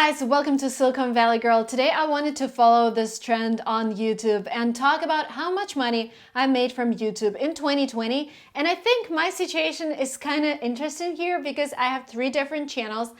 guys, welcome to Silicon Valley Girl. Today I wanted to follow this trend on YouTube and talk about how much money I made from YouTube in 2020. And I think my situation is kind of interesting here because I have 3 different channels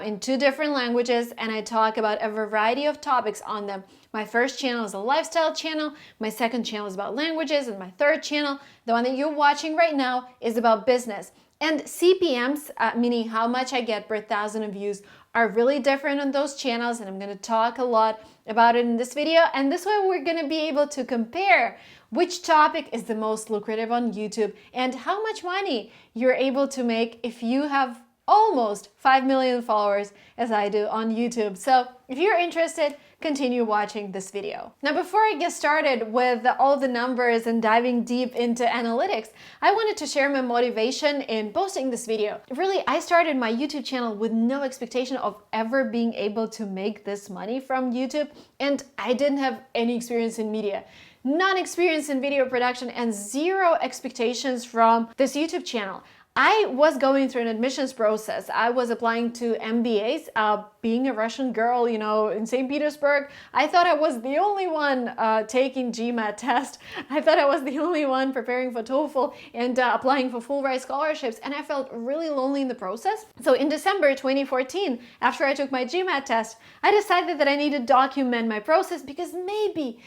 in 2 different languages, and I talk about a variety of topics on them. My first channel is a lifestyle channel, my second channel is about languages, and my third channel, the one that you're watching right now, is about business. And CPMs, meaning how much I get per 1,000 views, are really different on those channels, and I'm going to talk a lot about it in this video. And this way we're going to be able to compare which topic is the most lucrative on YouTube and how much money you're able to make if you have almost 5 million followers as I do on YouTube. So if you're interested, continue watching this video. Now, before I get started with all the numbers and diving deep into analytics, I wanted to share my motivation in posting this video. Really, I started my YouTube channel with no expectation of ever being able to make this money from YouTube, and I didn't have any experience in media. None experience in video production and 0 expectations from this YouTube channel. I was going through an admissions process. I was applying to MBAs. Being a Russian girl, in St. Petersburg, I thought I was the only one taking GMAT test. I thought I was the only one preparing for TOEFL and applying for full-ride scholarships, and I felt really lonely in the process. So in December 2014, after I took my GMAT test, I decided that I need to document my process because maybe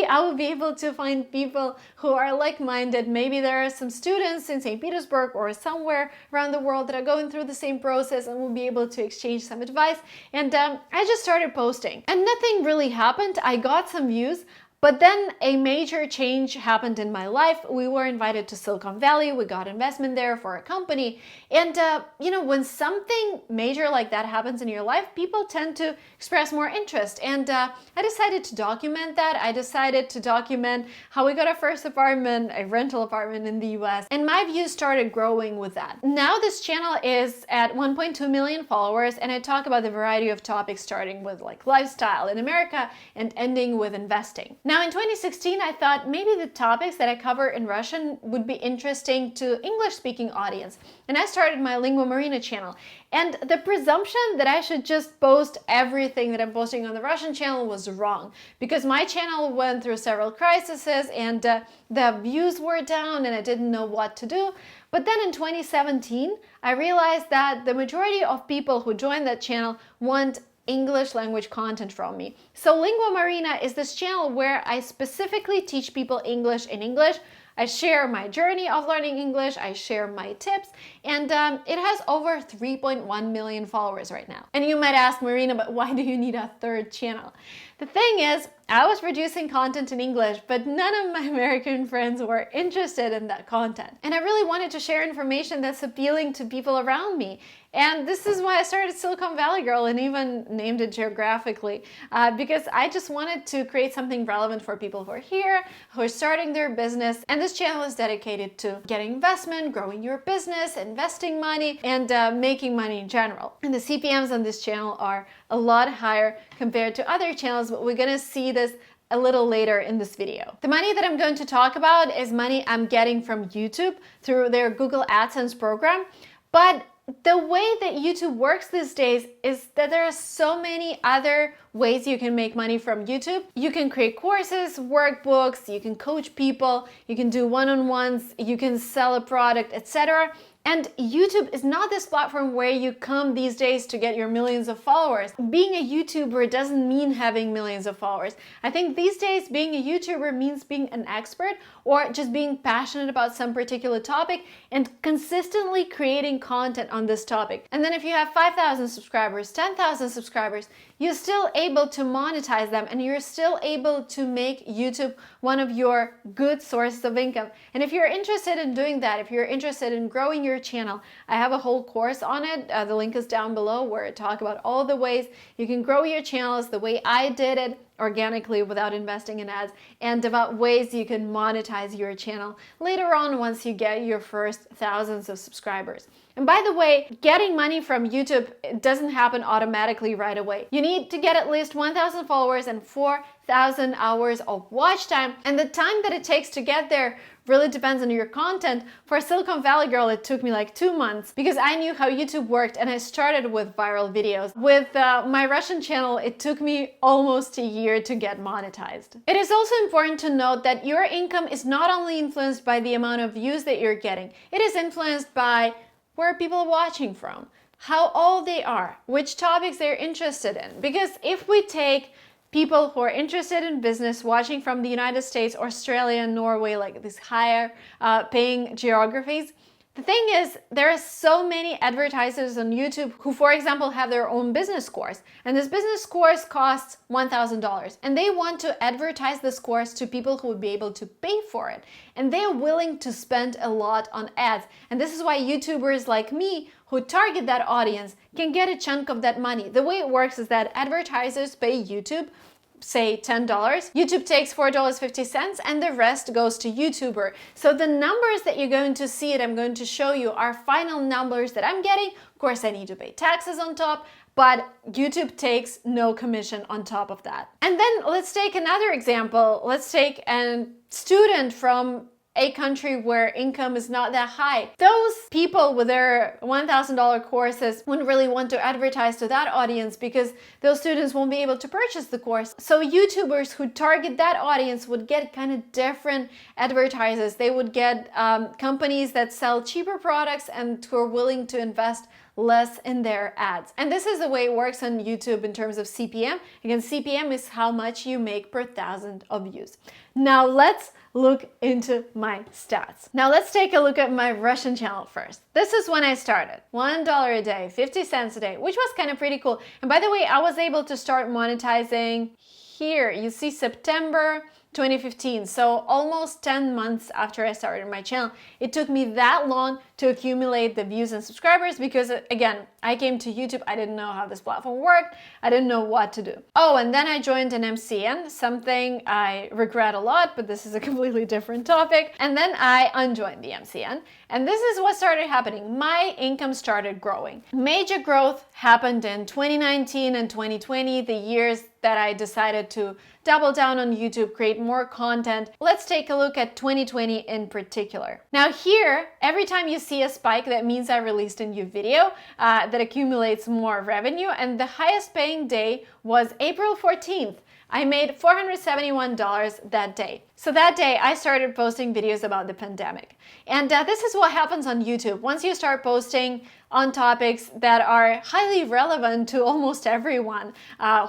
I will be able to find people who are like-minded. Maybe there are some students in St. Petersburg or somewhere around the world that are going through the same process and will be able to exchange some advice. And I just started posting and nothing really happened. I got some views, but then a major change happened in my life. We were invited to Silicon Valley. We got investment there for a company. And, when something major like that happens in your life, people tend to express more interest. And I decided to document that. I decided to document how we got our first apartment, a rental apartment in the US. And my views started growing with that. Now this channel is at 1.2 million followers, and I talk about the variety of topics starting with like lifestyle in America and ending with investing. Now in 2016, I thought maybe the topics that I cover in Russian would be interesting to English-speaking audience. And I started my LinguaMarina channel. And the presumption that I should just post everything that I'm posting on the Russian channel was wrong, because my channel went through several crises and the views were down and I didn't know what to do. But then in 2017, I realized that the majority of people who joined that channel want English language content from me. So LinguaMarina is this channel where I specifically teach people English in English. I share my journey of learning English, I share my tips, and it has over 3.1 million followers right now. And you might ask, Marina, but why do you need a 3rd channel? The thing is, I was producing content in English, but none of my American friends were interested in that content. And I really wanted to share information that's appealing to people around me. And this is why I started Silicon Valley Girl and even named it geographically, because I just wanted to create something relevant for people who are here, who are starting their business. And this channel is dedicated to getting investment, growing your business, investing money, and making money in general. And the CPMs on this channel are a lot higher compared to other channels, but we're gonna see this a little later in this video. The money that I'm going to talk about is money I'm getting from YouTube through their Google AdSense program. But the way that YouTube works these days is that there are so many other ways you can make money from YouTube. You can create courses, workbooks, you can coach people, you can do one-on-ones, you can sell a product, etc. And YouTube is not this platform where you come these days to get your millions of followers. Being a YouTuber doesn't mean having millions of followers. I think these days being a YouTuber means being an expert or just being passionate about some particular topic and consistently creating content on this topic. And then if you have 5,000 subscribers, 10,000 subscribers, you're still able to monetize them and you're still able to make YouTube one of your good sources of income. And if you're interested in doing that, if you're interested in growing your channel, I have a whole course on it. The link is down below where I talk about all the ways you can grow your channels the way I did it, organically without investing in ads, and about ways you can monetize your channel later on once you get your first thousands of subscribers. And by the way, getting money from YouTube doesn't happen automatically right away. You need to get at least 1,000 followers and 4,000 hours of watch time, and the time that it takes to get there really depends on your content. For Silicon Valley Girl, it took me like 2 months because I knew how YouTube worked and I started with viral videos. With my Russian channel, it took me almost a year to get monetized. It is also important to note that your income is not only influenced by the amount of views that you're getting, it is influenced by where people are watching from, how old they are, which topics they're interested in. Because if we take people who are interested in business watching from the United States, Australia, Norway, like these higher paying geographies, the thing is, there are so many advertisers on YouTube who, for example, have their own business course. And this business course costs $1,000. And they want to advertise this course to people who would be able to pay for it. And they are willing to spend a lot on ads. And this is why YouTubers like me, who target that audience, can get a chunk of that money. The way it works is that advertisers pay YouTube, say $10, YouTube takes $4.50 and the rest goes to YouTuber. So the numbers that you're going to see I'm going to show you are final numbers that I'm getting. Of course, I need to pay taxes on top, but YouTube takes no commission on top of that. And then let's take another example. Let's take a student from a country where income is not that high. Those people with their $1,000 courses wouldn't really want to advertise to that audience because those students won't be able to purchase the course. So YouTubers who target that audience would get kind of different advertisers. They would get companies that sell cheaper products and who are willing to invest less in their ads. And this is the way it works on YouTube in terms of CPM. Again, CPM is how much you make per 1,000 of views. Now let's look into my stats. Now let's take a look at my Russian channel first. This is when I started. $1 a day, 50 cents a day, which was kind of pretty cool. And by the way, I was able to start monetizing here. You see September 2015, so almost 10 months after I started my channel. It took me that long to accumulate the views and subscribers because, again, I came to YouTube, I didn't know how this platform worked, I didn't know what to do. Oh, and then I joined an MCN, something I regret a lot, but this is a completely different topic. And then I unjoined the MCN, and this is what started happening. My income started growing. Major growth happened in 2019 and 2020, the years that I decided to double down on YouTube, create more content. Let's take a look at 2020 in particular. Now here, every time you see a spike, that means I released a new video that accumulates more revenue, and the highest paying day was April 14th. I made $471 that day. So that day I started posting videos about the pandemic. And this is what happens on YouTube. Once you start posting on topics that are highly relevant to almost everyone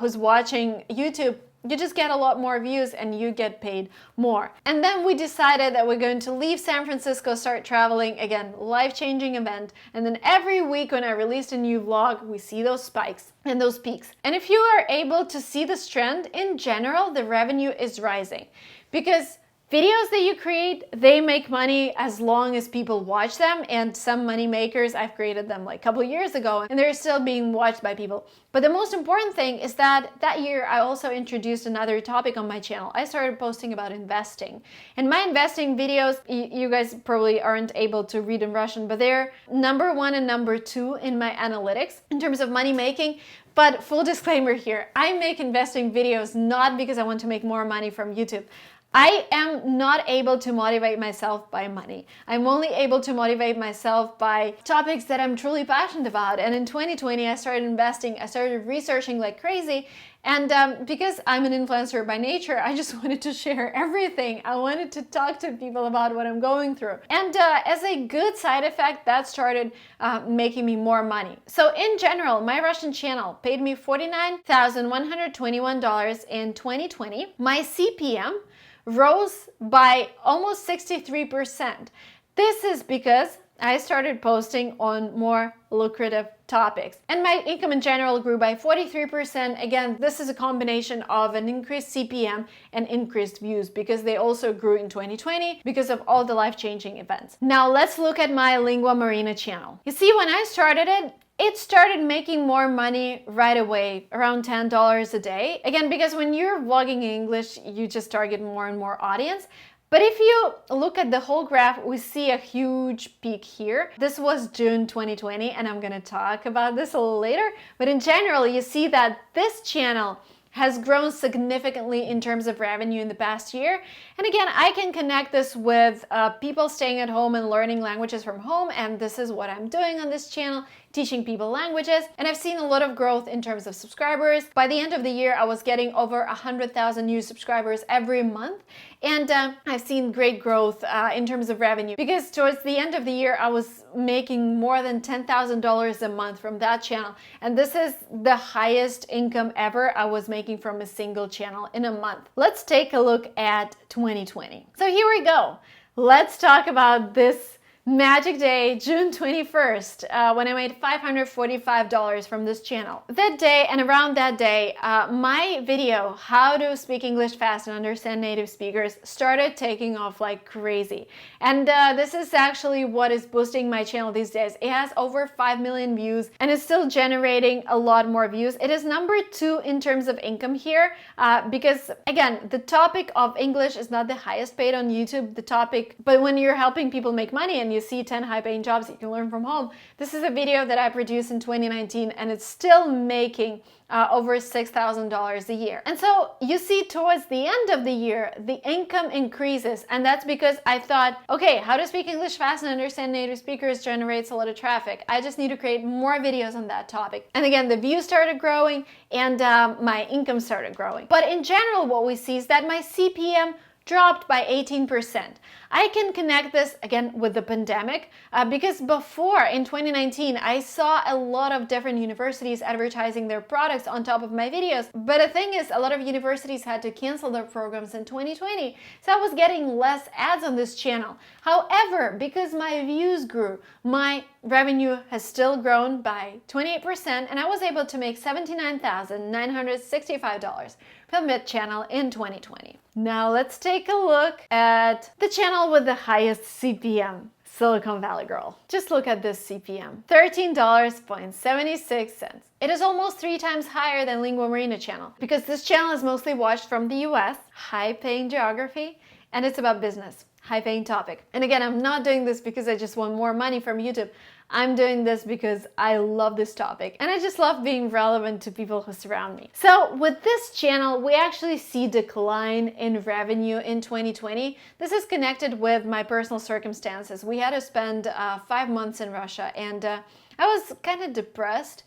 who's watching YouTube, you just get a lot more views and you get paid more. And then we decided that we're going to leave San Francisco, start traveling. Again, life-changing event. And then every week when I released a new vlog, we see those spikes and those peaks. And if you are able to see this trend, in general, the revenue is rising. Because videos that you create, they make money as long as people watch them, and some money makers, I've created them like a couple years ago, and they're still being watched by people. But the most important thing is that year I also introduced another topic on my channel. I started posting about investing. And my investing videos, you guys probably aren't able to read in Russian, but they're number 1 and number 2 in my analytics in terms of money making. But full disclaimer here, I make investing videos not because I want to make more money from YouTube. I am not able to motivate myself by money. I'm only able to motivate myself by topics that I'm truly passionate about. And in 2020, I started investing, I started researching like crazy. And because I'm an influencer by nature, I just wanted to share everything. I wanted to talk to people about what I'm going through. And as a good side effect, that started making me more money. So in general, my Russian channel paid me $49,121 in 2020. My CPM rose by almost 63%. This is because I started posting on more lucrative topics. And my income in general grew by 43%. Again, this is a combination of an increased CPM and increased views because they also grew in 2020 because of all the life-changing events. Now let's look at my LinguaMarina channel. You see, when I started it started making more money right away, around $10 a day. Again, because when you're vlogging in English, you just target more and more audience. But if you look at the whole graph, we see a huge peak here. This was June 2020, and I'm gonna talk about this a little later. But in general, you see that this channel has grown significantly in terms of revenue in the past year. And again, I can connect this with people staying at home and learning languages from home, and this is what I'm doing on this channel, teaching people languages. And I've seen a lot of growth in terms of subscribers. By the end of the year, I was getting over 100,000 new subscribers every month. And I've seen great growth in terms of revenue, because towards the end of the year, I was making more than $10,000 a month from that channel. And this is the highest income ever I was making from a single channel in a month. Let's take a look at 2020. So here we go. Let's talk about this magic day, June 21st, when I made $545 from this channel. That day and around that day, my video, How to Speak English Fast and Understand Native Speakers, started taking off like crazy. And this is actually what is boosting my channel these days. It has over 5 million views and it's still generating a lot more views. It is number 2 in terms of income here because, again, the topic of English is not the highest paid on YouTube, but when you're helping people make money and you see 10 high-paying jobs you can learn from home. This is a video that I produced in 2019 and it's still making over $6,000 a year. And so you see towards the end of the year, the income increases, and that's because I thought, okay, How to Speak English Fast and Understand Native Speakers generates a lot of traffic. I just need to create more videos on that topic. And again, the views started growing and my income started growing. But in general, what we see is that my CPM dropped by 18%. I can connect this again with the pandemic because before in 2019, I saw a lot of different universities advertising their products on top of my videos. But the thing is, a lot of universities had to cancel their programs in 2020. So I was getting less ads on this channel. However, because my views grew, my revenue has still grown by 28%, and I was able to make $79,965 from that channel in 2020. Now let's take a look at the channel with the highest CPM, Silicon Valley Girl. Just look at this CPM, $13.76. It is almost 3 times higher than LinguaMarina channel because this channel is mostly watched from the US, high-paying geography, and it's about business, high-paying topic. And again, I'm not doing this because I just want more money from YouTube. I'm doing this because I love this topic and I just love being relevant to people who surround me. So with this channel, we actually see decline in revenue in 2020. This is connected with my personal circumstances. We had to spend 5 months in Russia and I was kind of depressed.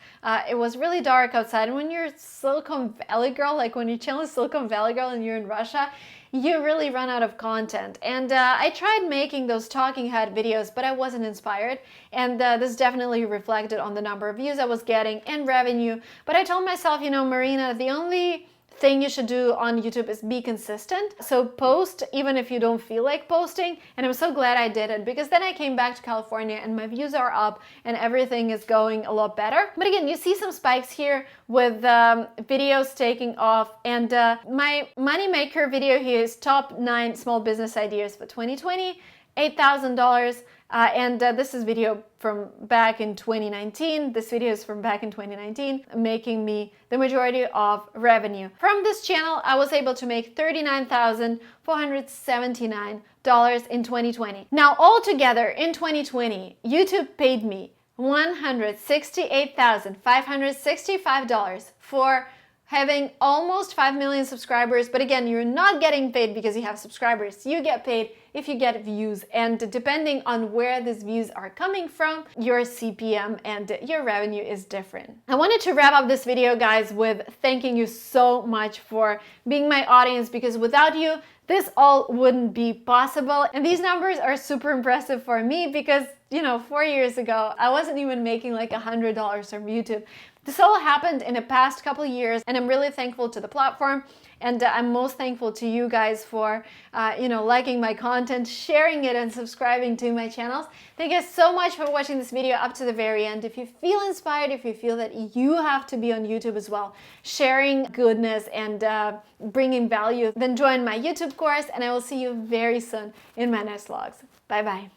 It was really dark outside. And when you're Silicon Valley Girl, like when your channel is Silicon Valley Girl and you're in Russia, you really run out of content. And I tried making those talking head videos, but I wasn't inspired. And this definitely reflected on the number of views I was getting and revenue. But I told myself, you know, Marina, the only thing you should do on YouTube is be consistent. So post even if you don't feel like posting. And I'm so glad I did it because then I came back to California and my views are up and everything is going a lot better. But again, you see some spikes here with videos taking off. And my moneymaker video here is top 9 small business ideas for 2020, $8,000. And this is video from back in 2019. This video is from back in 2019, making me the majority of revenue. From this channel, I was able to make $39,479 in 2020. Now, altogether in 2020, YouTube paid me $168,565 for having almost 5 million subscribers. But again, you're not getting paid because you have subscribers. You get paid if you get views. And depending on where these views are coming from, your CPM and your revenue is different. I wanted to wrap up this video, guys, with thanking you so much for being my audience, because without you, this all wouldn't be possible. And these numbers are super impressive for me because, you know, 4 years ago, I wasn't even making like $100 from YouTube. This all happened in the past couple of years, and I'm really thankful to the platform. And I'm most thankful to you guys for, liking my content, sharing it, and subscribing to my channels. Thank you so much for watching this video up to the very end. If you feel inspired, if you feel that you have to be on YouTube as well, sharing goodness and bringing value, then join my YouTube course, and I will see you very soon in my next vlogs. Bye-bye.